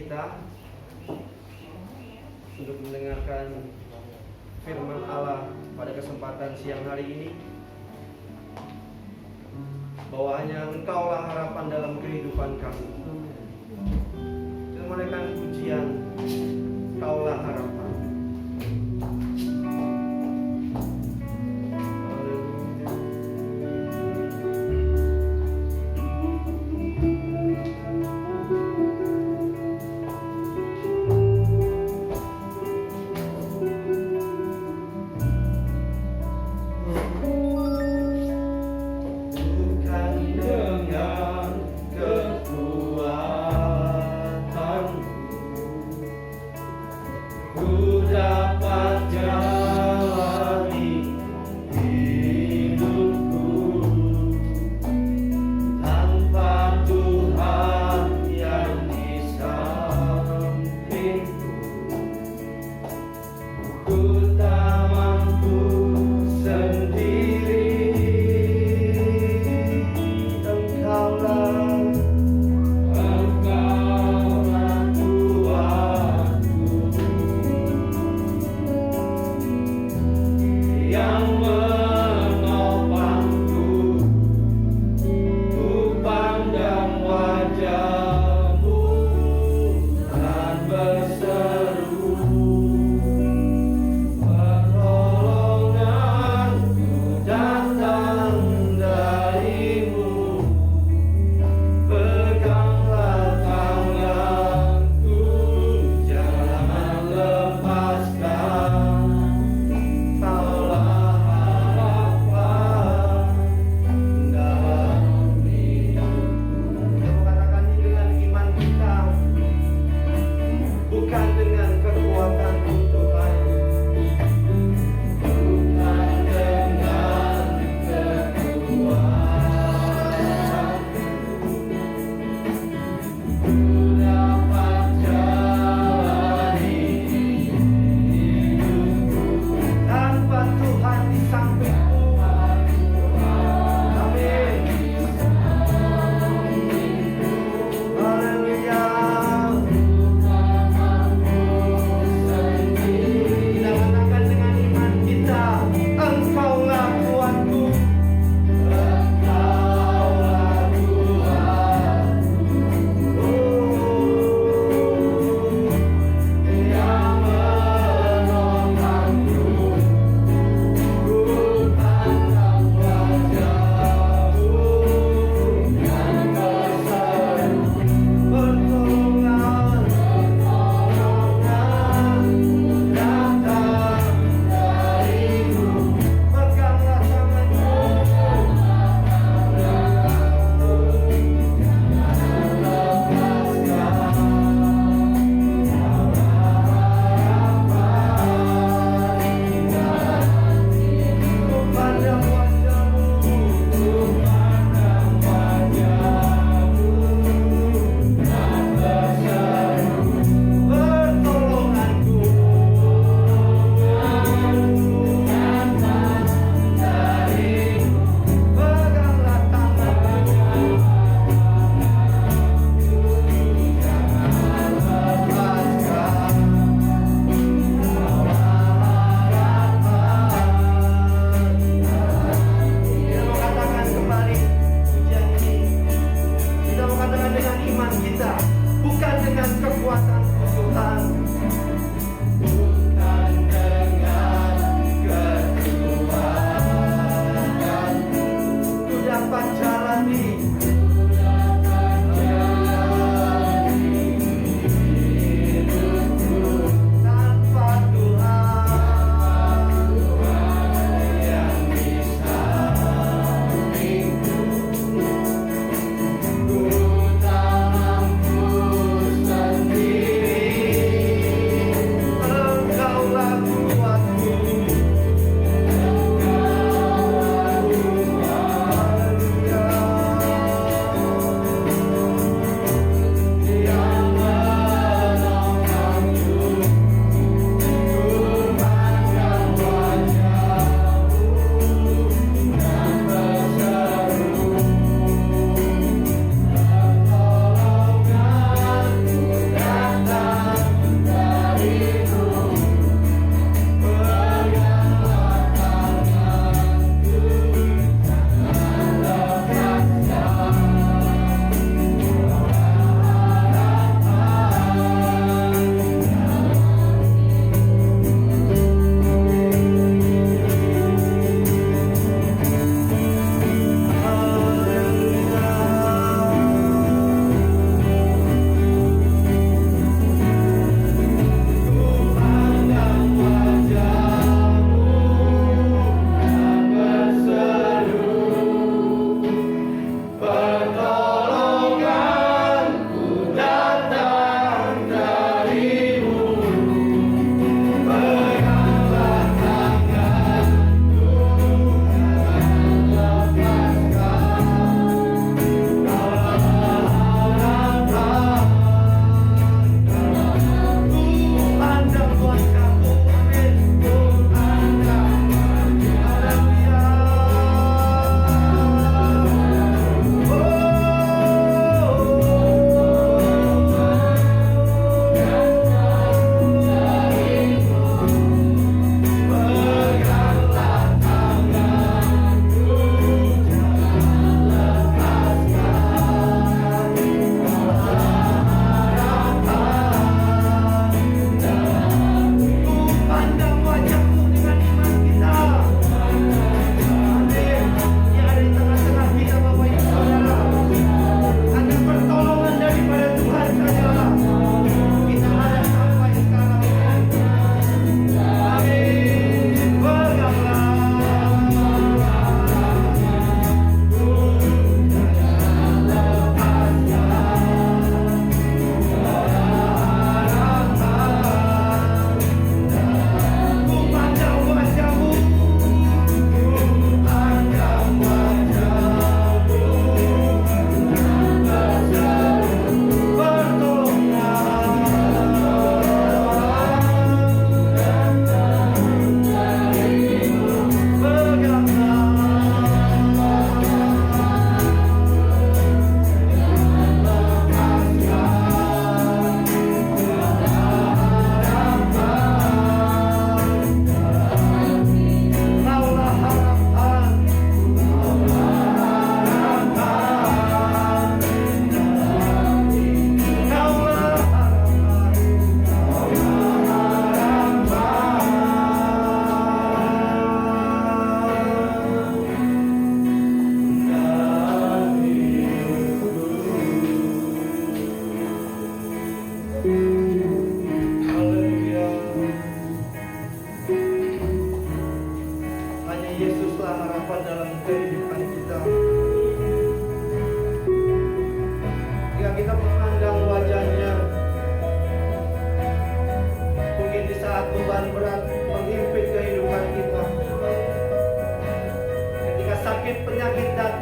kita untuk mendengarkan firman Allah pada kesempatan siang hari ini, bahwa hanya Engkaulah harapan dalam kehidupan kami. Kita menaikkan pujian, Engkaulah harapan.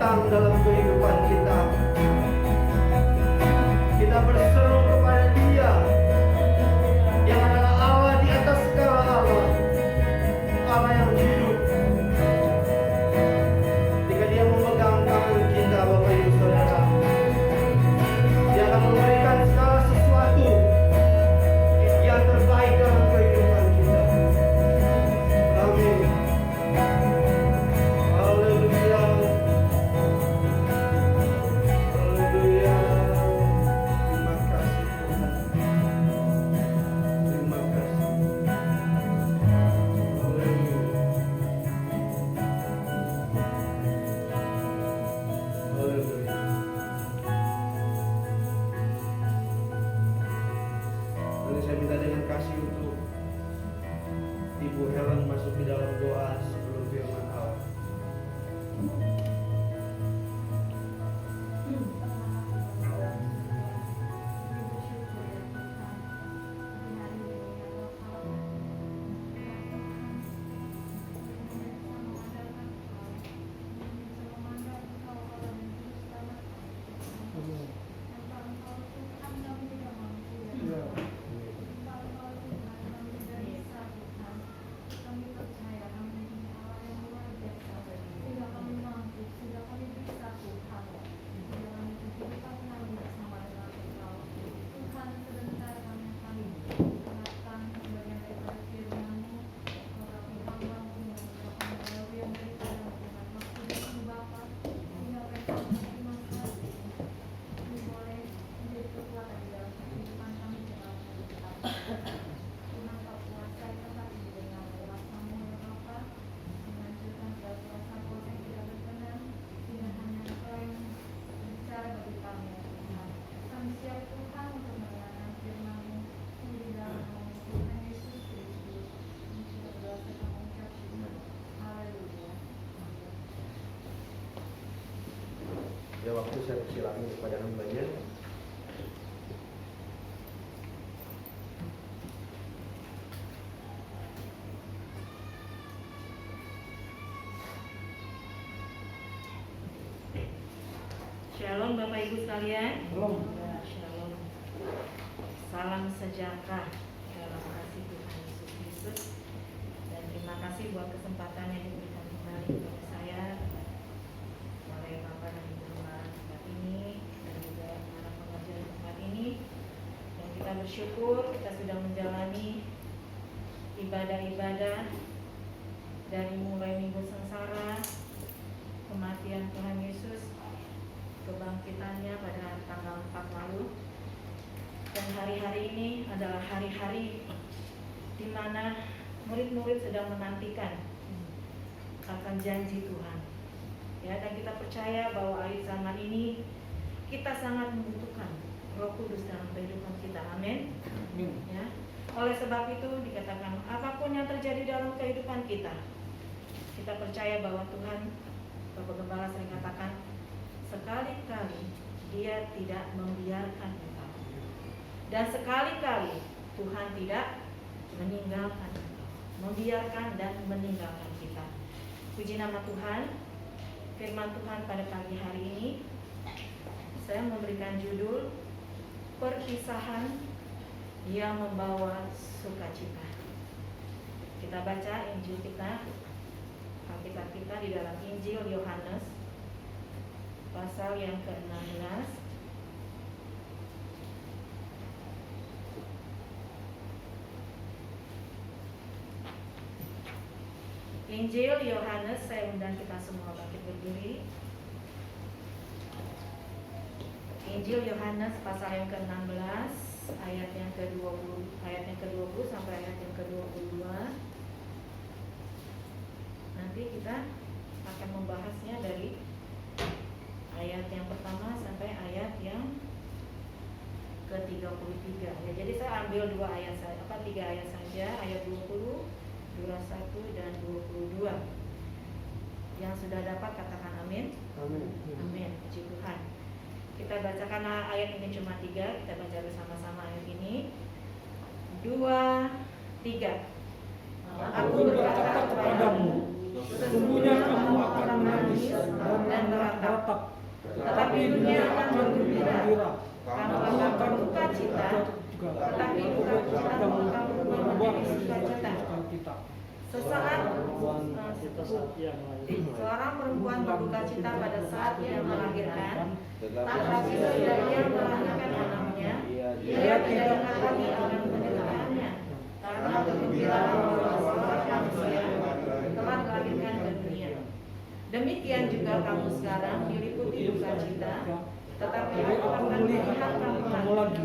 datang dalam kehidupan kita. Kita berseru kepada Dia yang adalah Allah di atas segala Allah, Allah yang hidup. Ketika Dia memegang tangan kita, Bapak Ibu Saudara, Dia akan memberikan segala sesuatu yang terbaik dalam kehidupan kita. Amin. Haleluya. Haleluya. Terima kasih Tuhan. Terima kasih. Haleluya. Haleluya. Lalu saya minta dengan kasih untuk Ibu Helen masuk ke dalam doa sebelum firman Allah. Ya, waktu saya persilakan kepada hambanya. Shalom Bapak Ibu sekalian. Shalom. Shalom. Salam sejahtera dalam kasih Tuhan Yesus Kristus. Dan terima kasih buat kesempatan yang diberikan kembali kepada saya oleh Bapak dan Ibu Gembala tempat ini dan juga para pengajar di tempat ini. Dan kita bersyukur kita sudah menjalani ibadah-ibadah dari mulai Minggu Sengsara, kematian Tuhan Yesus, kebangkitannya pada tanggal 4 lalu. Dan hari-hari ini adalah hari-hari di mana murid-murid sedang menantikan akan janji Tuhan. Ya, dan kita percaya bahwa akhir zaman ini kita sangat membutuhkan Roh Kudus dalam kehidupan kita. Amin. Ya. Oleh sebab itu dikatakan apapun yang terjadi dalam kehidupan kita, kita percaya bahwa Tuhan, Bapak Gembala sering katakan, sekali-kali Dia tidak membiarkan engkau, dan sekali-kali Tuhan tidak meninggalkan engkau, membiarkan dan meninggalkan kita. Puji nama Tuhan. Firman Tuhan pada pagi hari ini saya memberikan judul Perpisahan yang Membawa Sukacita. Kita baca Injil kita, Alkitab kita di dalam Injil Yohanes pasal yang ke-16. Injil Yohanes, saya undang kita semua bangkit berdiri. Injil Yohanes pasal yang ke-16 ayat yang ke-20 sampai ayat yang ke-22. Nanti kita akan membahasnya dari ayat yang pertama sampai ayat yang ke-33. Ya, jadi saya ambil tiga ayat saja, ayat 20, 21 dan 22. Yang sudah dapat katakan amin. Amin. Amin. Puji Tuhan. Kita bacakan ayat ini cuma 3. Kita baca bersama-sama ayat ini. 2, 3. Aku berkata kepadamu, Sesungguhnya kamu akan menangis dan meratap, tetapi dunia akan bergembira. Kamu akan berduka cita, tetapi duka citamu akan berubah menjadi sukacita. Seorang perempuan berduka cita pada saat ia melahirkan, tetapi sesudah ia melahirkan anaknya, ia tidak ingat lagi akan penderitaannya, karena kegembiraan bahwa seorang manusia telah dilahirkan ke dunia. Demikian juga kamu sekarang diliputi duka cita, tetapi aku akan melihat kamu lagi,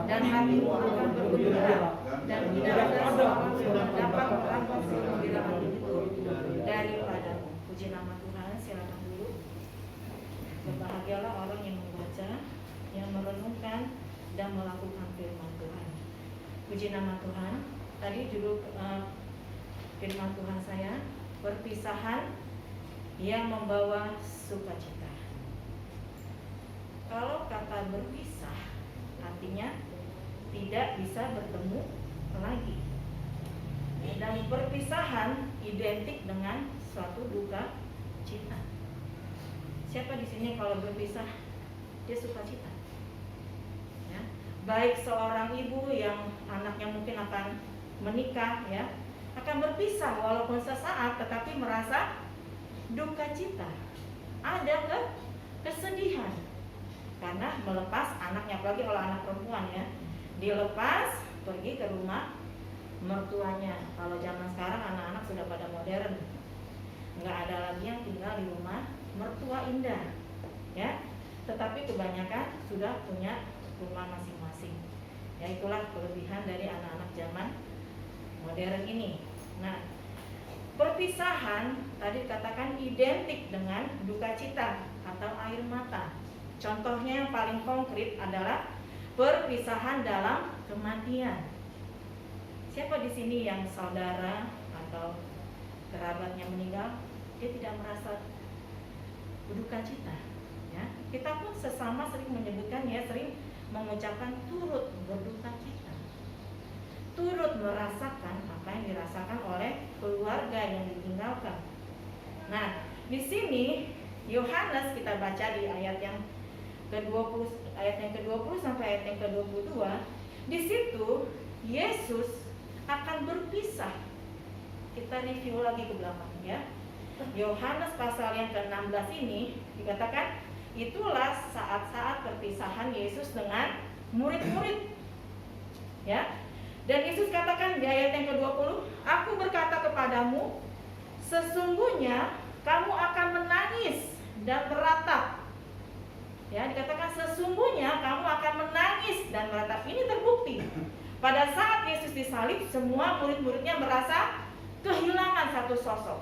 dan hatimu akan bergembira, dan tidak ada seorang yang dapat merampas kegembiraan itu daripadamu. Puji nama Tuhan. Silakan dulu. Berbahagialah orang yang membaca, yang merenungkan dan melakukan firman Tuhan. Puji nama Tuhan. Tadi judul firman Tuhan saya, perpisahan yang membawa sukacita. Kalau kata berpisah, artinya tidak bisa bertemu lagi. Dan perpisahan identik dengan suatu duka cita. Siapa di sini kalau berpisah dia sukacita? Ya. Baik seorang ibu yang anaknya mungkin akan menikah, ya, akan berpisah walaupun sesaat, tetapi merasa duka cita. Ada kesedihan karena melepas anaknya, apalagi kalau anak perempuan, ya, dilepas pergi ke rumah mertuanya. Kalau zaman sekarang anak-anak sudah pada modern, nggak ada lagi yang tinggal di rumah mertua indah, ya. Tetapi kebanyakan sudah punya rumah masing-masing. Ya, itulah kelebihan dari anak-anak zaman modern ini. Nah, perpisahan tadi dikatakan identik dengan duka cita atau air mata. Contohnya yang paling konkret adalah perpisahan dalam kematian. Siapa di sini yang saudara atau kerabatnya meninggal, dia tidak merasa berduka cita? Ya, kita pun sesama sering menyebutkan, ya, sering mengucapkan turut berduka cita, turut merasakan apa yang dirasakan oleh keluarga yang ditinggalkan. Nah, di sini Yohanes kita baca di ayat yang ke-20, ayat yang ke-20 sampai ayat yang ke-22. Di situ Yesus akan berpisah. Kita review lagi ke belakang, ya. Yohanes pasal yang ke-16 ini dikatakan itulah saat-saat perpisahan Yesus dengan murid-murid, ya. Dan Yesus katakan di ayat yang ke-20, aku berkata kepadamu, sesungguhnya kamu akan menangis dan meratap. Ya, dikatakan sesungguhnya kamu akan menangis dan meratap. Ini terbukti. Pada saat Yesus disalib, semua murid-muridnya merasa kehilangan satu sosok.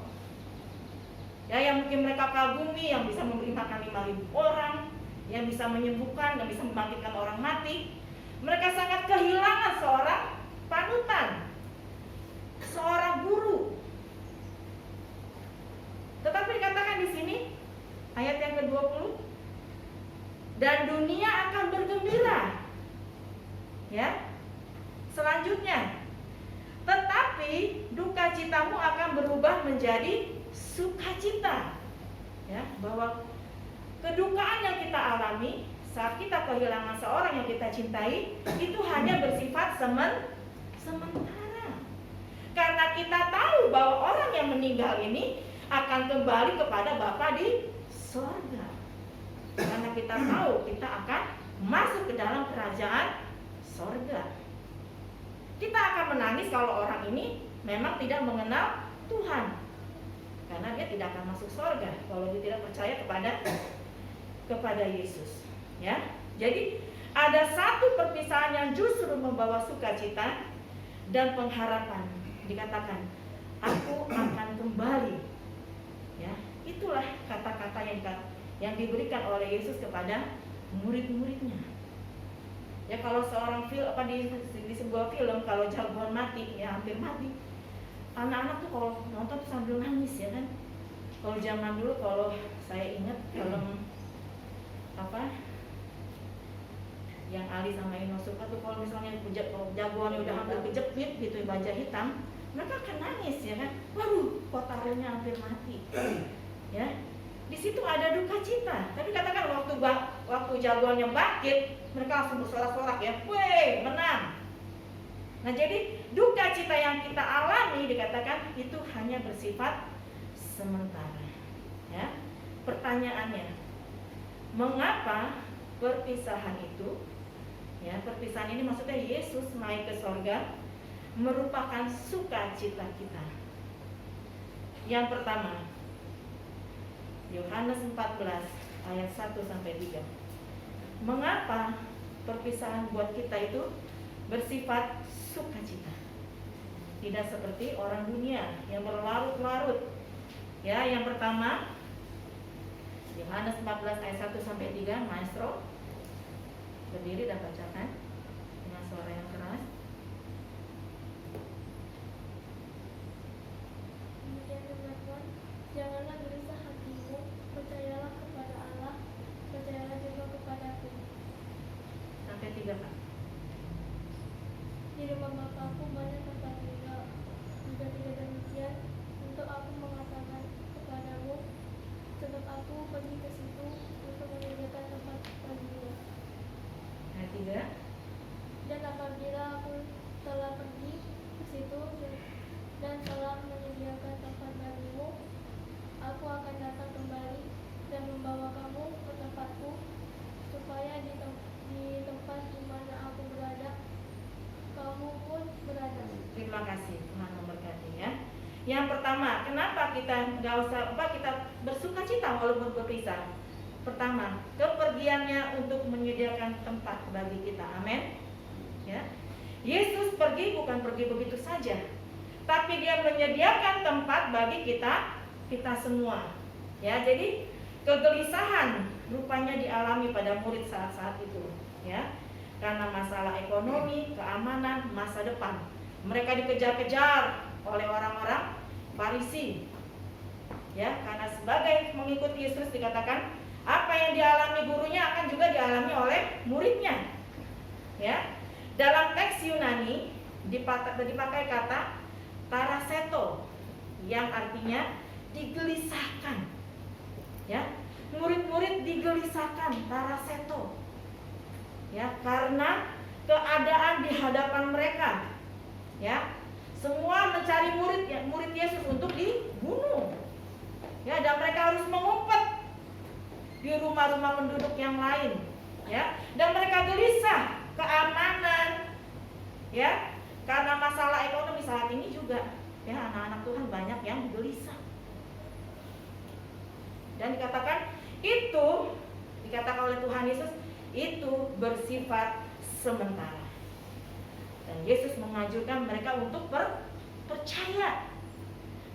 Ya, yang mungkin mereka kagumi, yang bisa memberi makan 5.000 orang, yang bisa menyembuhkan, yang bisa membangkitkan orang mati. Mereka sangat kehilangan seorang panutan, seorang guru. Tetapi dikatakan di sini ayat yang ke-20, dan dunia akan bergembira. Ya. Selanjutnya, tetapi duka citamu akan berubah menjadi sukacita. Ya, bahwa kedukaan yang kita alami saat kita kehilangan seorang yang kita cintai itu hanya bersifat sementara. Karena kita tahu bahwa orang yang meninggal ini akan kembali kepada Bapa di surga. Karena kita tahu kita akan masuk ke dalam kerajaan surga. Kita akan menangis kalau orang ini memang tidak mengenal Tuhan, karena dia tidak akan masuk surga kalau dia tidak percaya kepada Yesus. Ya, jadi ada satu perpisahan yang justru membawa sukacita dan pengharapan. Dikatakan, aku akan kembali. Ya, itulah kata-kata yang diberikan oleh Yesus kepada murid-muridnya. Ya, kalau seorang di sebuah film, kalau jagoan mati, ya hampir mati, anak-anak tuh kalau nonton tuh sambil nangis, ya kan. Kalau zaman dulu, kalau saya ingat film yang Ali sama Inosuka tuh, kalau misalnya jagoannya udah hampir kejepit gitu, baja hitam, mereka akan nangis ya kan. Waduh, kok taruhnya hampir mati. Ya. Di situ ada duka cita. Tapi katakan waktu jagoannya bangkit, mereka langsung bersorak-sorak ya. Weh, menang. Nah, jadi duka cita yang kita alami dikatakan itu hanya bersifat sementara. Ya. Pertanyaannya, mengapa perpisahan itu, ya, perpisahan ini maksudnya Yesus naik ke sorga merupakan sukacita kita. Yang pertama, Yohanes 14 ayat 1-3. Mengapa perpisahan buat kita itu bersifat sukacita? Tidak seperti orang dunia yang berlarut-larut. Ya, yang pertama Yohanes 14 ayat 1-3, Maestro berdiri dan bacakan dengan suara yang keras. Demikian teman-teman, janganlah gelisah hatimu, percayalah kepada Allah, percayalah juga kepadaku. Sampai 3, Pak. Di rumah Bapakku banyak tempat tinggal. Jika tidak demikian, untuk aku mengatakan kepadamu, sebab aku pergi ke situ untuk menyediakan tempat bagimu. Ayat 3. Dan apabila aku telah pergi ke situ dan telah menyediakan tempat bagimu, aku akan datang kembali dan membawa kamu ke tempatku, supaya di tempat di mana aku berada, kamu pun berada. Terima kasih, Tuhan memberkati ya. Yang pertama, kenapa kita kita bersuka cita walaupun berpisah? Pertama, kepergiannya untuk menyediakan tempat bagi kita. Amin. Ya. Yesus pergi bukan pergi begitu saja, tapi dia menyediakan tempat bagi kita semua. Ya, jadi kegelisahan rupanya dialami pada murid saat-saat itu, ya. Karena masalah ekonomi, keamanan, masa depan. Mereka dikejar-kejar oleh orang-orang Farisi. Ya, karena sebagai mengikuti Yesus dikatakan apa yang dialami gurunya akan juga dialami oleh muridnya. Ya. Dalam teks Yunani dipakai kata taraseto yang artinya digelisahkan. Ya. Murid-murid digelisahkan, taraseto. Ya, karena keadaan di hadapan mereka. Ya. Semua mencari murid Yesus untuk dibunuh. Ya, dan mereka harus mengumpet di rumah-rumah penduduk yang lain, ya. Dan mereka gelisah, keamanan, ya. Karena masalah ekonomi saat ini juga, ya, anak-anak Tuhan banyak yang gelisah. Dan dikatakan oleh Tuhan Yesus itu bersifat sementara. Dan Yesus mengajukan mereka untuk percaya.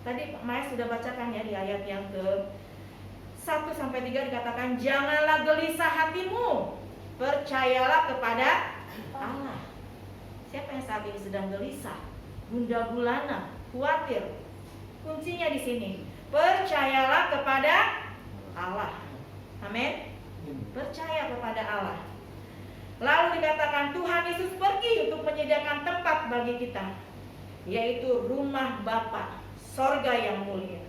Tadi Pak Maya sudah bacakan ya di ayat yang ke 1-3 dikatakan, janganlah gelisah hatimu, percayalah kepada Allah. Siapa yang saat ini sedang gelisah, gundah gulana, khawatir? Kuncinya di sini, percayalah kepada Allah. Amin. Percaya kepada Allah. Lalu dikatakan Tuhan Yesus pergi untuk menyediakan tempat bagi kita, yaitu rumah Bapa, sorga yang mulia.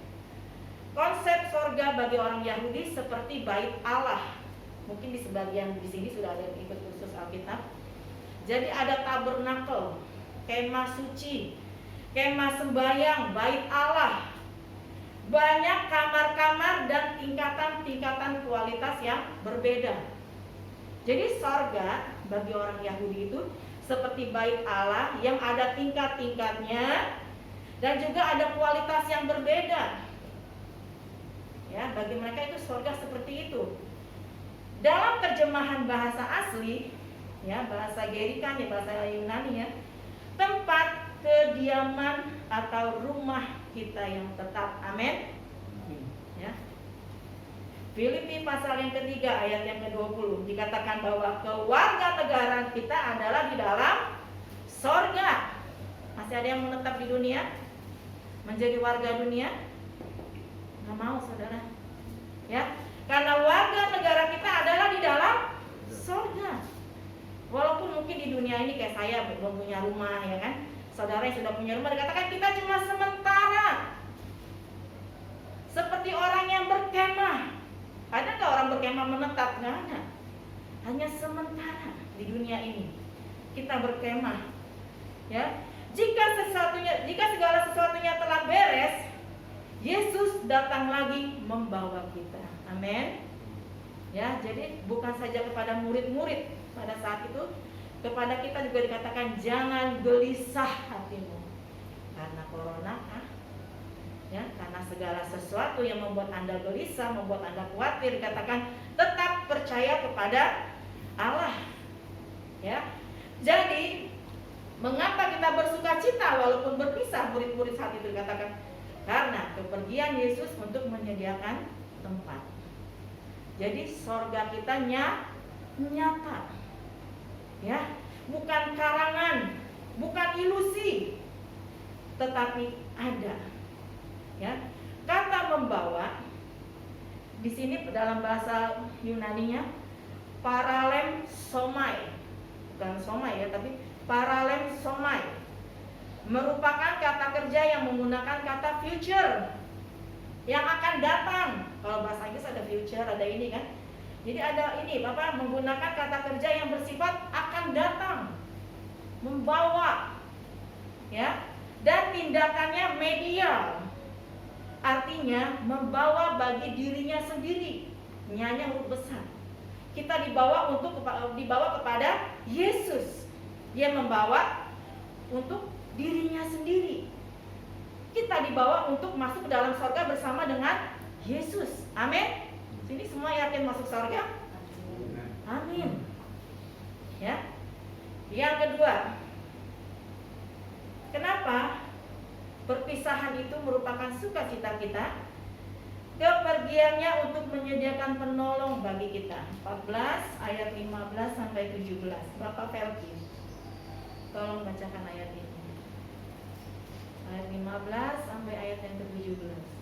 Konsep sorga bagi orang Yahudi seperti bait Allah. Mungkin di sebagian di sini sudah ada yang ikut kursus Alkitab. Jadi ada tabernakel, kemah suci, kemah sembahyang, bait Allah. Banyak kamar-kamar dan tingkatan-tingkatan kualitas yang berbeda. Jadi sorga bagi orang Yahudi itu seperti bait Allah yang ada tingkat-tingkatnya dan juga ada kualitas yang berbeda. Ya, bagi mereka itu sorga seperti itu. Dalam terjemahan bahasa asli, ya, bahasa Gerikan, ya, bahasa Yunani, ya, tempat kediaman atau rumah kita yang tetap. Amin. Ya. Filipi pasal yang ketiga ayat yang ke-20 dikatakan bahwa kewarganegaraan kita adalah di dalam sorga. Masih ada yang menetap di dunia, menjadi warga dunia? Nggak mau, saudara. Ya, karena warga negara kita adalah di dalam sorga. Walaupun mungkin di dunia ini kayak saya belum punya rumah, ya kan? saudara yang sudah punya rumah dikatakan kita cuma sementara. Seperti orang yang berkemah. Ada nggak orang berkemah menetap? Nggak ada. Hanya sementara di dunia ini kita berkemah. Ya, jika segala sesuatunya telah beres, Yesus datang lagi membawa kita. Amin. Ya, jadi bukan saja kepada murid-murid pada saat itu, kepada kita juga dikatakan jangan gelisah hatimu karena corona, ya, karena segala sesuatu yang membuat Anda gelisah, membuat Anda khawatir, dikatakan tetap percaya kepada Allah. Ya, jadi mengapa kita bersuka cita walaupun berpisah? Murid-murid saat itu dikatakan karena kepergian Yesus untuk menyediakan tempat. Jadi sorga kita nyata, ya, bukan karangan, bukan ilusi, tetapi ada. Ya, kata membawa di sini dalam bahasa Yunaninya paralem somai, bukan somai ya, tapi paralem somai, merupakan kata kerja yang menggunakan kata future, yang akan datang. Kalau bahasa Inggris ada future, ada ini kan. Jadi ada ini, Bapak menggunakan kata kerja yang bersifat akan datang, membawa, ya, dan tindakannya medial, artinya membawa bagi dirinya sendiri. Nyanya huruf besar. Kita dibawa kepada Yesus. Dia membawa untuk dirinya sendiri. Kita dibawa untuk masuk ke dalam surga bersama dengan Yesus. Amin. Sini semua yakin masuk surga? Amin. Ya. Yang kedua, kenapa perpisahan itu merupakan sukacita kita? Kepergiannya untuk menyediakan penolong bagi kita. 14 ayat 15 sampai 17. Bapak Felki, tolong bacakan ayat ini. Ayat 15 sampai ayat yang ke-17.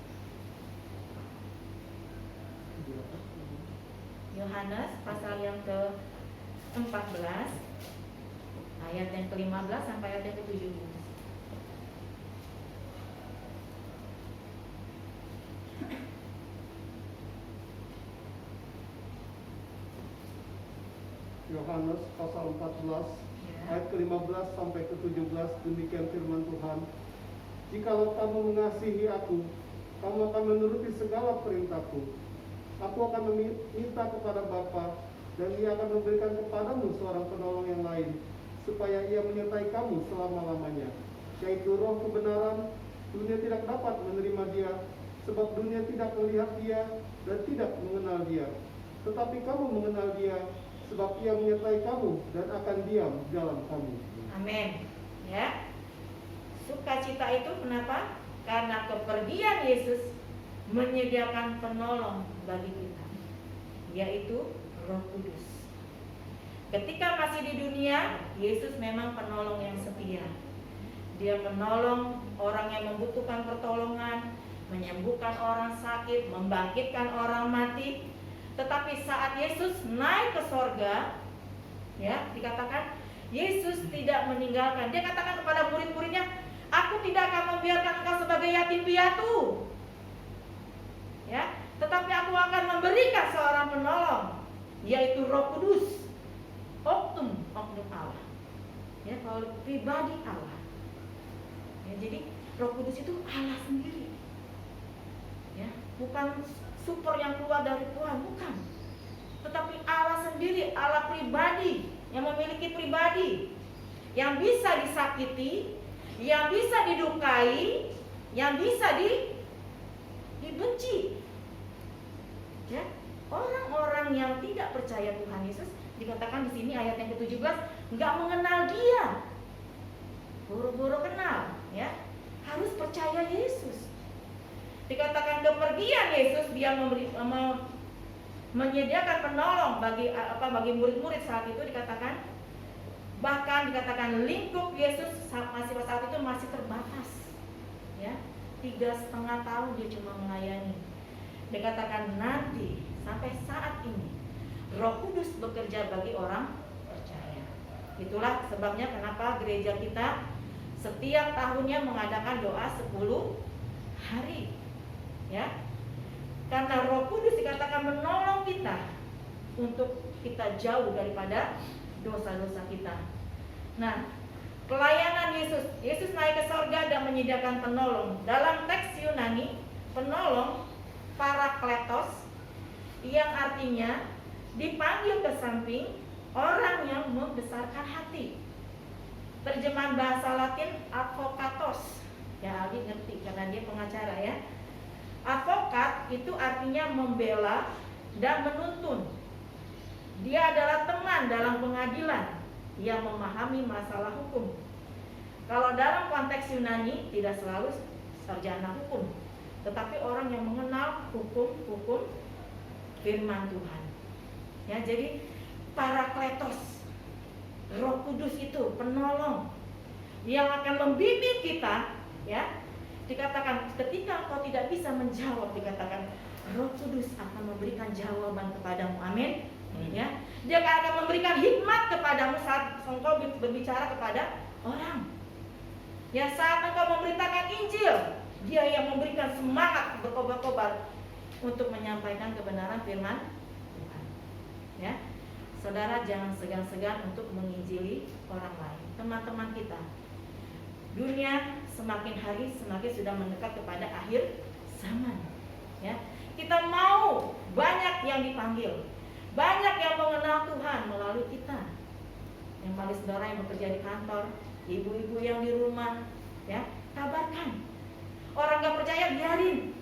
Yohanes pasal yang ke-14 ayat yang ke-15 sampai ayat yang ke-17. Yohanes pasal 14 ayat ke-15 sampai ke-17. Demikian firman Tuhan. Jikalau kamu mengasihi aku, kamu akan menuruti segala perintahku. Aku akan meminta kepada Bapa, dan Ia akan memberikan kepadamu seorang penolong yang lain, supaya Ia menyertai kamu selama-lamanya, yaitu Roh kebenaran. Dunia tidak dapat menerima Dia, sebab dunia tidak melihat Dia dan tidak mengenal Dia. Tetapi kamu mengenal Dia, sebab Ia menyertai kamu dan akan diam dalam kamu. Amin. Ya. Sukacita itu kenapa? Karena kepergian Yesus menyediakan penolong bagi kita, yaitu Roh Kudus. Ketika masih di dunia, Yesus memang penolong yang setia. Dia menolong orang yang membutuhkan pertolongan, menyembuhkan orang sakit, membangkitkan orang mati. Tetapi saat Yesus naik ke sorga, ya, dikatakan Yesus tidak meninggalkan. Dia katakan kepada murid-muridnya, aku tidak akan membiarkan engkau sebagai yatim piatu, ya, tetapi aku akan memberikan seorang penolong, yaitu Roh Kudus, oknum Allah, ya, kalau pribadi Allah. Ya, jadi Roh Kudus itu Allah sendiri, ya, bukan super yang keluar dari Tuhan, bukan, tetapi Allah sendiri, Allah pribadi yang memiliki pribadi, yang bisa disakiti, yang bisa didukai, yang bisa dibenci. Ya, orang-orang yang tidak percaya Tuhan Yesus dikatakan di sini ayat yang ke-17 nggak mengenal Dia. Buru-buru kenal, ya. Harus percaya Yesus. Dikatakan kepergian Yesus, Dia menyediakan penolong bagi murid-murid saat itu, dikatakan. Bahkan dikatakan lingkup Yesus saat itu masih terbatas, ya, 3,5 tahun Dia cuma melayani. Dikatakan nanti sampai saat ini Roh Kudus bekerja bagi orang percaya. Itulah sebabnya kenapa gereja kita setiap tahunnya mengadakan doa 10 hari. Ya. Karena Roh Kudus dikatakan menolong kita untuk kita jauh daripada dosa-dosa kita. Nah, pelayanan Yesus. Yesus naik ke sorga dan menyediakan penolong. Dalam teks Yunani, penolong parakletos yang artinya dipanggil ke samping orang yang membesarkan hati. Terjemahan bahasa Latin advocatos. Ya, Aldi ngerti karena dia pengacara ya. Advokat itu artinya membela dan menuntun. Dia adalah teman dalam pengadilan yang memahami masalah hukum. Kalau dalam konteks Yunani tidak selalu sarjana hukum, tetapi orang yang mengenal hukum-hukum firman Tuhan. Ya, jadi parakletos, Roh Kudus itu penolong yang akan membimbing kita, ya. Dikatakan ketika engkau tidak bisa menjawab, dikatakan Roh Kudus akan memberikan jawaban kepadamu. Amin. Ya, dia akan memberikan hikmat kepadamu saat engkau berbicara kepada orang. Ya, saat engkau memberitakan Injil, dia yang memberikan semangat berkobar-kobar untuk menyampaikan kebenaran firman Tuhan. Ya, saudara jangan segan-segan untuk menginjili orang lain. Teman-teman kita, dunia semakin hari semakin sudah mendekat kepada akhir zaman. Ya, kita mau banyak yang dipanggil, banyak yang mengenal Tuhan melalui kita. Yang paling saudara yang bekerja di kantor, ibu-ibu yang di rumah, ya, kabarkan. Orang gak percaya biarin.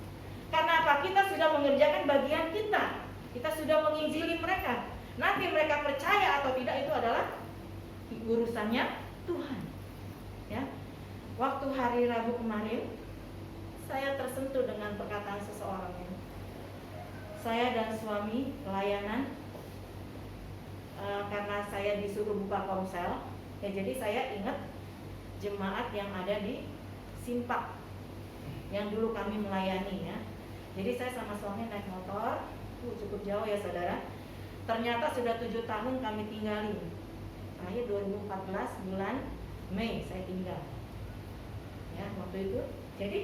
Karena apa? Kita sudah mengerjakan bagian kita. Kita sudah menginjili mereka. Nanti mereka percaya atau tidak itu adalah urusannya Tuhan. Ya. Waktu hari Rabu kemarin, saya tersentuh dengan perkataan seseorang ini. Saya dan suami pelayanan karena saya disuruh buka komsel, ya jadi saya ingat jemaat yang ada di Simpak yang dulu kami melayani ya. Jadi saya sama suami naik motor, cukup jauh ya saudara. Ternyata sudah 7 tahun kami tinggalin. Terakhir 2014 bulan Mei saya tinggal. Ya waktu itu, jadi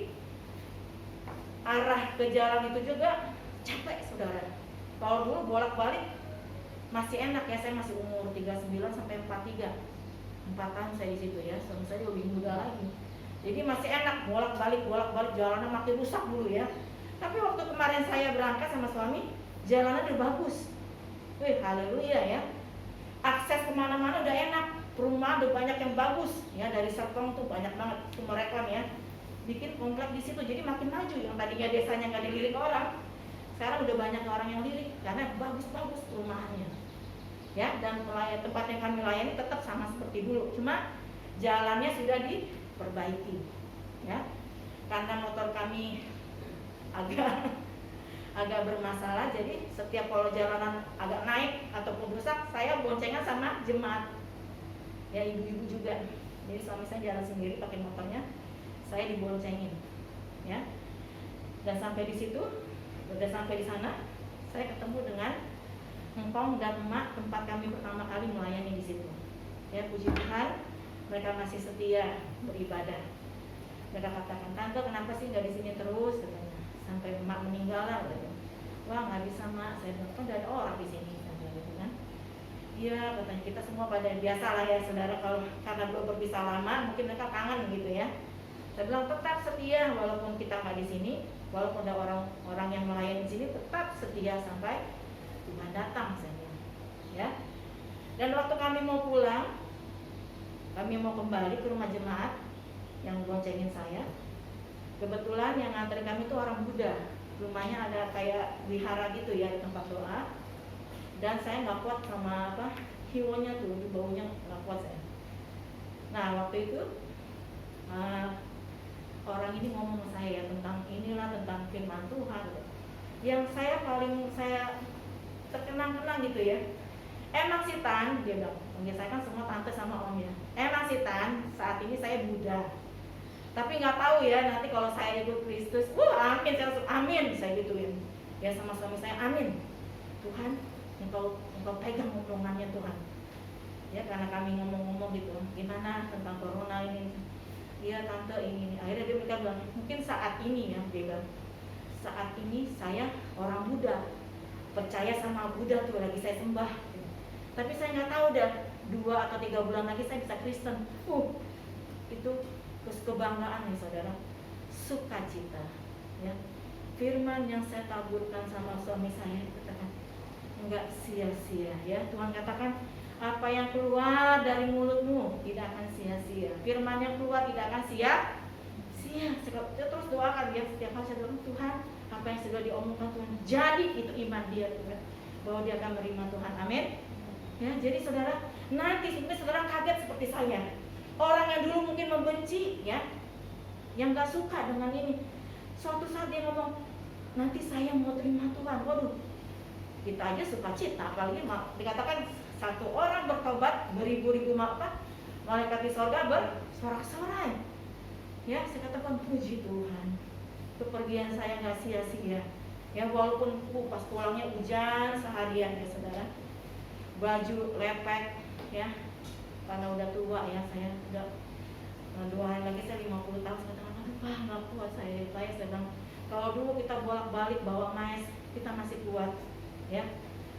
arah ke jalan itu juga capek saudara. Kalau dulu bolak-balik masih enak ya, saya masih umur 39 sampai 43. 4 tahun saya di situ ya, suami saya lebih muda lagi. Jadi masih enak bolak-balik jalannya makin rusak dulu ya. Tapi waktu kemarin saya berangkat sama suami, jalannya udah bagus. Wih, haleluya ya. Akses kemana-mana udah enak, perumahan udah banyak yang bagus ya, dari Serpong tuh banyak banget tuh mereka ya. Bikin komplek di situ, jadi makin maju. Yang tadinya desanya nggak dilirik orang, sekarang udah banyak orang yang lirik karena bagus-bagus perumahannya. Ya, dan tempat yang kami layani tetap sama seperti dulu, cuma jalannya sudah diperbaiki. Ya, karena motor kami agak bermasalah, jadi setiap kalau jalanan agak naik ataupun rusak, saya boncengan sama jemaat. Ya, ibu-ibu juga. Jadi suami saya jalan sendiri pakai motornya, saya diboncengin. Ya, dan sampai di situ. Udah sampai di sana, saya ketemu dengan engkong dan emak tempat kami pertama kali melayani di situ. Ya puji Tuhan, mereka masih setia beribadah. Mereka katakan, tante kenapa sih nggak di sini terus? Katanya. Sampai emak meninggal lah. Katanya. Wah nggak bisa mak, saya bilang kan ada orang di sini. Gitu kan? Iya katanya kita semua pada biasa lah ya saudara, kalau karena belum berpisah lama, mungkin mereka kangen gitu ya. Saya bilang tetap setia walaupun kita nggak di sini. Walaupun ada orang-orang yang melayani di sini, tetap setia sampai Tuhan datang saja. Ya. Dan waktu kami mau pulang, kami mau kembali ke rumah jemaat yang boncengin saya. Kebetulan yang nganterin kami itu orang Buddha. Rumahnya ada kayak wihara gitu ya, di tempat doa. Dan saya nggak kuat sama hiwonya tuh, baunya nggak kuat saya. Nah waktu itu orang ini ngomong sama saya tentang tentang firman Tuhan. Yang saya terkenang-kenang gitu ya. Emang sih Tan, dia bilang, saya kan semua tante sama om ya. Emang sih Tan, saat ini saya Buddha. Tapi nggak tahu ya nanti kalau saya ikut Kristus, amin, saya langsung amin, saya gituin. Ya sama suami saya, amin. Tuhan, engkau pegang omongannya Tuhan. Ya karena kami ngomong-ngomong gitu, gimana tentang corona ini. ya tante ini. Akhirnya dia bilang, mungkin saat ini ya, dia bilang, saat ini saya orang Buddha, percaya sama Buddha tuh lagi saya sembah. Tapi saya nggak tahu dah 2 atau 3 bulan lagi saya bisa Kristen. Itu kebanggaan nih saudara, sukacita. Ya, firman yang saya taburkan sama suami saya itu katakan nggak sia-sia. Ya, Tuhan katakan apa yang keluar dari mulutmu tidak akan sia-sia. Firman yang keluar tidak akan sia-sia. Saya terus doakan dia setiap hari, saya doakan Tuhan apa yang sudah diomongkan Tuhan jadi itu iman dia Tuhan, bahwa dia akan menerima Tuhan. Amin. Ya, jadi saudara, nanti sebenarnya saudara kaget seperti saya. Orang yang dulu mungkin membenci, ya, yang gak suka dengan ini, suatu saat dia ngomong, nanti saya mau terima Tuhan. Waduh, kita aja suka cita, apalagi dikatakan satu orang bertobat, beribu-ribu malaikat di sorga bersorak-sorai. Ya, saya katakan puji Tuhan, kepergian saya gak sia-sia. Ya, walaupun pas pulangnya hujan seharian ya saudara, baju lepek ya, karena udah tua ya, saya udah 2 hari lagi saya 50 tahun. Saya katakan, aduh Pak, gak kuat saya bilang, kalau dulu kita bolak-balik bawa mais, kita masih kuat ya.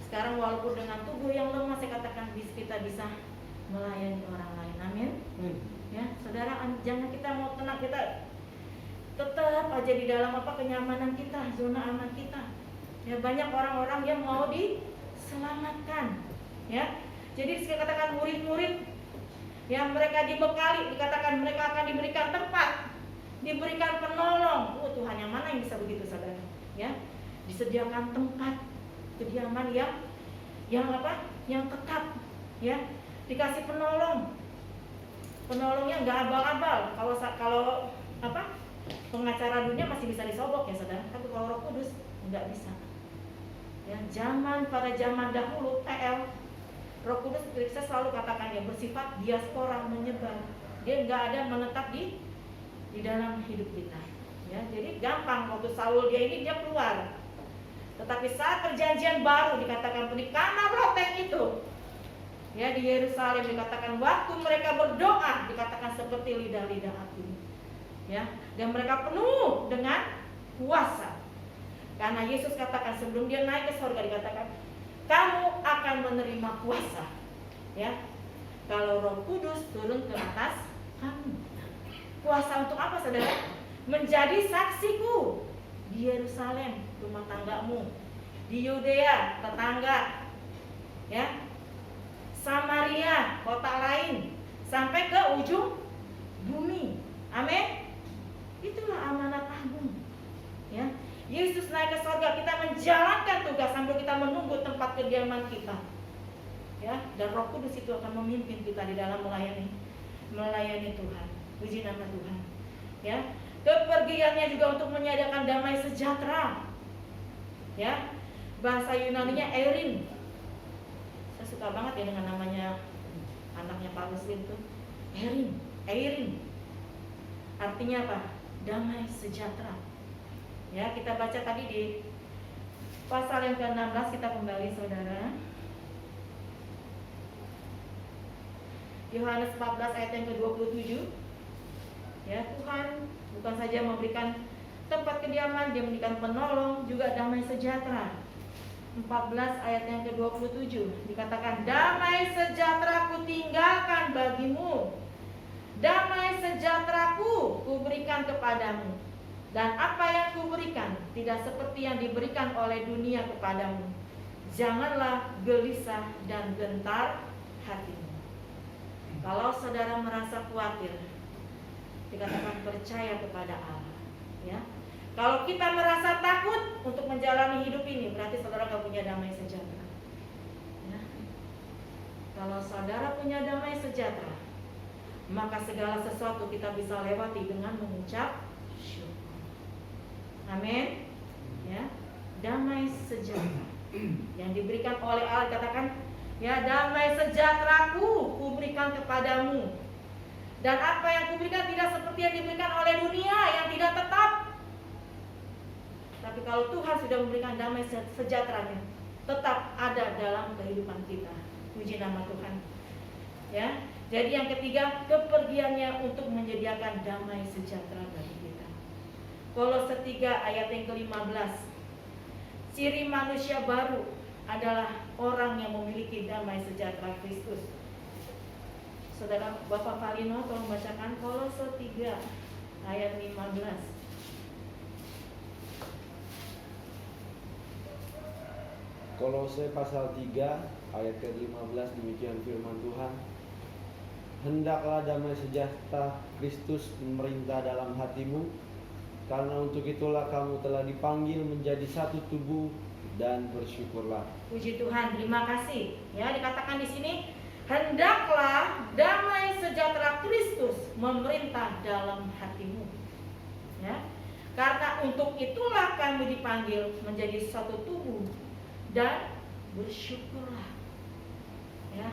Sekarang walaupun dengan tubuh yang lemah, saya katakan kita bisa melayani orang lain. Amin. Ya, saudara, jangan kita mau tenang, kita tetap aja di dalam kenyamanan kita, zona aman kita. Ya, banyak orang-orang yang mau diselamatkan. Ya, jadi saya katakan murid-murid yang mereka dibekali, dikatakan mereka akan diberikan tempat, diberikan penolong. Tuhan, yang mana yang bisa begitu saudara? Ya, disediakan tempat kediaman yang tetap. Ya, dikasih penolong. Penolongnya nggak abal-abal. Kalau pengacara dunia masih bisa disobok ya saudara, tapi kalau Roh Kudus nggak bisa. Ya, pada zaman dahulu Roh Kudus saya selalu katakan ya bersifat diaspora, menyebar. Dia nggak ada menetap di dalam hidup kita. Ya, jadi gampang waktu Saul dia keluar. Tetapi saat perjanjian baru dikatakan di kamar loteng itu, ya di Yerusalem dikatakan waktu mereka berdoa dikatakan seperti lidah-lidah api. Ya, dan mereka penuh dengan kuasa. Karena Yesus katakan sebelum dia naik ke surga dikatakan kamu akan menerima kuasa. Ya, kalau Roh Kudus turun ke atas kamu. Kuasa untuk apa saudara? Menjadi saksiku di Yerusalem, rumah tanggamu, di Yudea, tetangga, ya, Samaria, kota lain, sampai ke ujung bumi. Amin. Itulah amanat agung. Ya, Yesus naik ke surga, kita menjalankan tugas sambil kita menunggu tempat kediaman kita. Ya, dan Roh Kudus itu akan memimpin kita di dalam melayani Tuhan. Puji nama Tuhan. Ya, kepergiannya juga untuk menyediakan damai sejahtera. Ya, bahasa Yunaninya Erin. Saya suka banget ya dengan namanya anaknya Pak Muslim tuh, Erin. Artinya apa? Damai sejahtera. Ya, kita baca tadi di pasal yang ke-16, kita kembali saudara. Yohanes 14 ayat yang ke-27. Ya, Tuhan bukan saja memberikan tempat kediaman, dia memberikan penolong, juga damai sejahtera. 14 ayat yang ke-27 dikatakan, damai sejahtera ku tinggalkan bagimu, damai sejahteraku kuberikan kepadamu, dan apa yang kuberikan tidak seperti yang diberikan oleh dunia kepadamu. Janganlah gelisah dan gentar hatimu. Kalau saudara merasa khawatir, dikatakan percaya kepada Allah. Ya, kalau kita merasa takut untuk menjalani hidup ini, berarti saudara gak punya damai sejahtera. Ya. Kalau saudara punya damai sejahtera, maka segala sesuatu kita bisa lewati dengan mengucap syukur. Amin. Ya, damai sejahtera yang diberikan oleh Allah, katakan, ya, damai sejahteraku kuberikan kepadamu. Dan apa yang kuberikan tidak seperti yang diberikan oleh dunia yang tidak tetap. Tapi kalau Tuhan sudah memberikan damai sejahteranya, tetap ada dalam kehidupan kita. Puji nama Tuhan. Ya, Jadi yang ketiga, kepergiannya untuk menyediakan damai sejahtera bagi kita. Kolose 3 ayat yang ke-15. Ciri manusia baru adalah orang yang memiliki damai sejahtera Kristus. Saudara Bapak Valino tolong bacakan Kolose 3 ayat 15. Kolose pasal 3 ayat ke-15, demikian firman Tuhan. Hendaklah damai sejahtera Kristus memerintah dalam hatimu, karena untuk itulah kamu telah dipanggil menjadi satu tubuh, dan bersyukurlah. Puji Tuhan, terima kasih. Ya, dikatakan di sini, hendaklah damai sejahtera Kristus memerintah dalam hatimu. Ya. Karena untuk itulah kami dipanggil menjadi satu tubuh, dan bersyukurlah. Ya.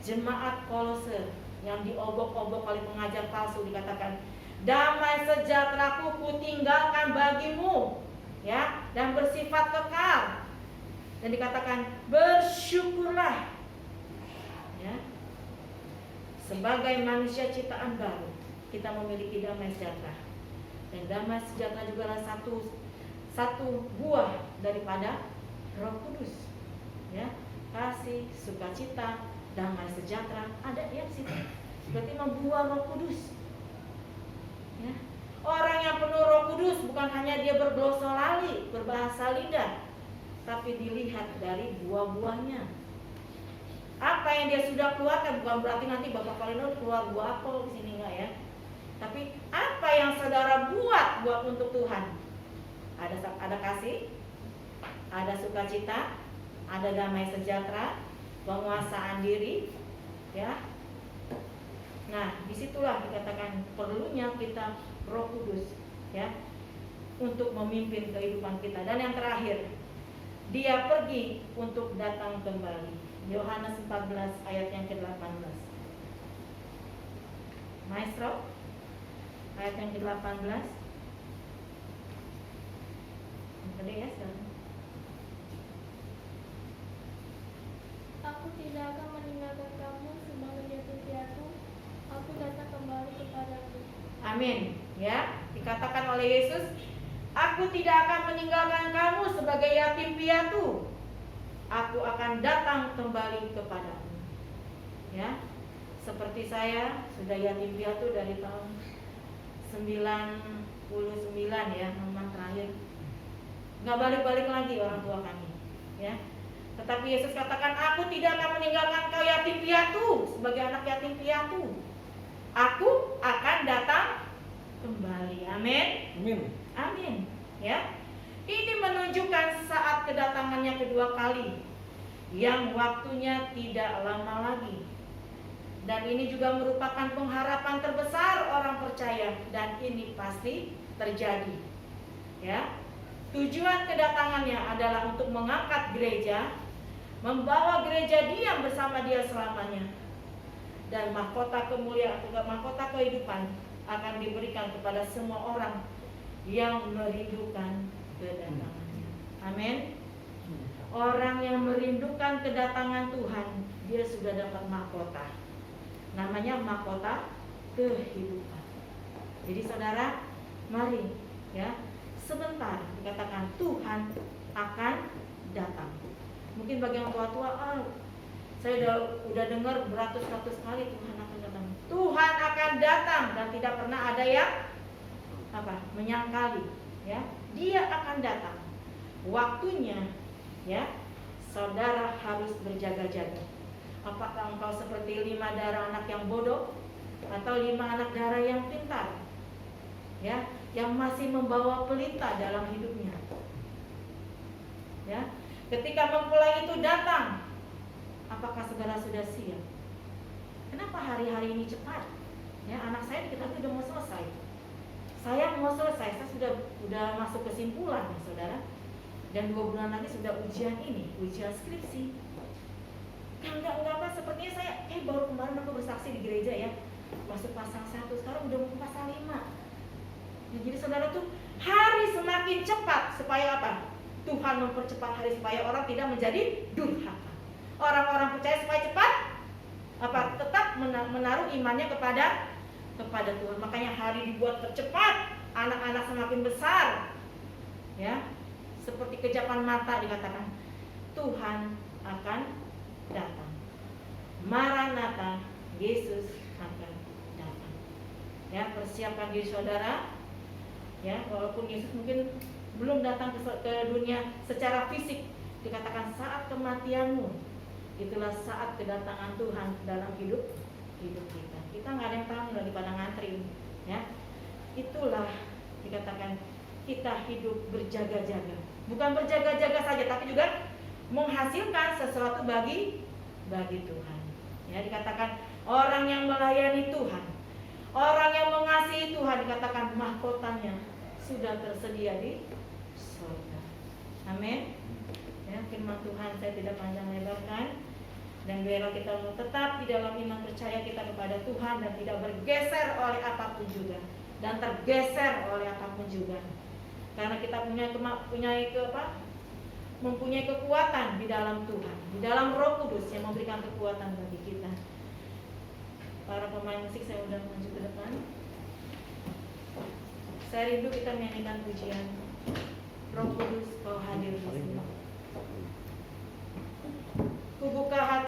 Jemaat Kolose yang diobok-obok oleh pengajar palsu dikatakan, damai sejahteraku kutinggalkan bagimu, ya, dan bersifat kekal. Dan dikatakan bersyukurlah. Ya. Sebagai manusia ciptaan baru, kita memiliki damai sejahtera. Dan damai sejahtera juga adalah satu buah daripada Roh Kudus, ya, kasih, sukacita, damai sejahtera ada di situ. Berarti membuah Roh Kudus. Ya. Orang yang penuh Roh Kudus bukan hanya dia berglosolali, berbahasa lidah, tapi dilihat dari buah-buahnya. Apa yang dia sudah keluarkan bukan berarti nanti Bapak Valino keluar buah apel di sini, enggak ya. Tapi apa yang saudara buat untuk Tuhan? Ada kasih, ada sukacita, ada damai sejahtera, penguasaan diri, ya. Nah, disitulah dikatakan perlunya kita Roh Kudus, ya, untuk memimpin kehidupan kita. Dan yang terakhir, dia pergi untuk datang kembali. Yohanes 14 ayat yang ke-18. Maestro, ayat yang ke-18. Tadi ya, sekarang. Aku tidak akan meninggalkan kamu sebagai yatim piatu. Aku datang kembali kepadamu. Amin. Ya, dikatakan oleh Yesus, aku tidak akan meninggalkan kamu sebagai yatim piatu. Aku akan datang kembali kepadamu. Ya, seperti saya sudah yatim piatu dari tahun 99 ya, memang terakhir. Nggak balik-balik lagi orang tua kami. Ya. Tetapi Yesus katakan, aku tidak akan meninggalkan kau yatim piatu sebagai anak yatim piatu. Aku akan datang kembali. Amin. Amin. Amin. Ya. Ini menunjukkan saat kedatangannya kedua kali, yang waktunya tidak lama lagi. Dan ini juga merupakan pengharapan terbesar orang percaya, dan ini pasti terjadi. Ya. Tujuan kedatangannya adalah untuk mengangkat gereja, membawa gereja diam bersama dia selamanya. Dan mahkota kemuliaan atau mahkota kehidupan akan diberikan kepada semua orang yang merindukan kedatangannya. Amin. Orang yang merindukan kedatangan Tuhan, dia sudah dapat mahkota. Namanya mahkota kehidupan. Jadi saudara, mari ya, sebentar dikatakan Tuhan akan datang. Mungkin bagi yang tua-tua, saya udah dengar beratus-ratus kali Tuhan akan datang. Tuhan akan datang dan tidak pernah ada yang menyangkali, ya. Dia akan datang. Waktunya, ya. Saudara harus berjaga-jaga. Apakah engkau seperti 5 darah anak yang bodoh atau 5 anak darah yang pintar? Ya, yang masih membawa pelita dalam hidupnya. Ya. Ketika mempelai itu datang, apakah saudara sudah siap? Kenapa hari-hari ini cepat? Ya, anak saya kita udah mau selesai. Saya mau selesai, saya sudah masuk kesimpulan, ya, saudara. Dan 2 bulan lagi sudah ujian ini, ujian skripsi. Enggak apa, sepertinya saya baru kemarin aku bersaksi di gereja ya, masuk pasal 1, sekarang udah mau pasal 5. Ya, jadi saudara tuh hari semakin cepat supaya apa? Tuhan mempercepat hari supaya orang tidak menjadi durhaka. Orang-orang percaya supaya cepat tetap tetap menaruh imannya kepada Tuhan. Makanya hari dibuat tercepat, anak-anak semakin besar, ya, seperti kejapan mata dikatakan Tuhan akan datang. Maranatha, Yesus akan datang. Ya, persiapkan diri saudara. Ya, walaupun Yesus mungkin belum datang ke dunia secara fisik, dikatakan saat kematianmu itulah saat kedatangan Tuhan dalam hidup kita. Kita nggak ada yang tahu daripada ngantri, ya. Itulah dikatakan kita hidup berjaga-jaga. Bukan berjaga-jaga saja, tapi juga menghasilkan sesuatu bagi Tuhan. Ya, dikatakan orang yang melayani Tuhan, orang yang mengasihi Tuhan, dikatakan mahkotanya sudah tersedia di surga. Amin. Ya, firman Tuhan saya tidak panjang lebarkan, dan biarlah kita tetap di dalam iman percaya kita kepada Tuhan dan tidak bergeser oleh apapun juga dan tergeser oleh apapun juga, karena kita mempunyai kekuatan di dalam Tuhan, di dalam Roh Kudus yang memberikan kekuatan bagi kita. Para pemain musik saya undang maju ke depan. Saya rindu kita menyanyikan pujian Roh Kudus kau hadir di sini. Ku buka hati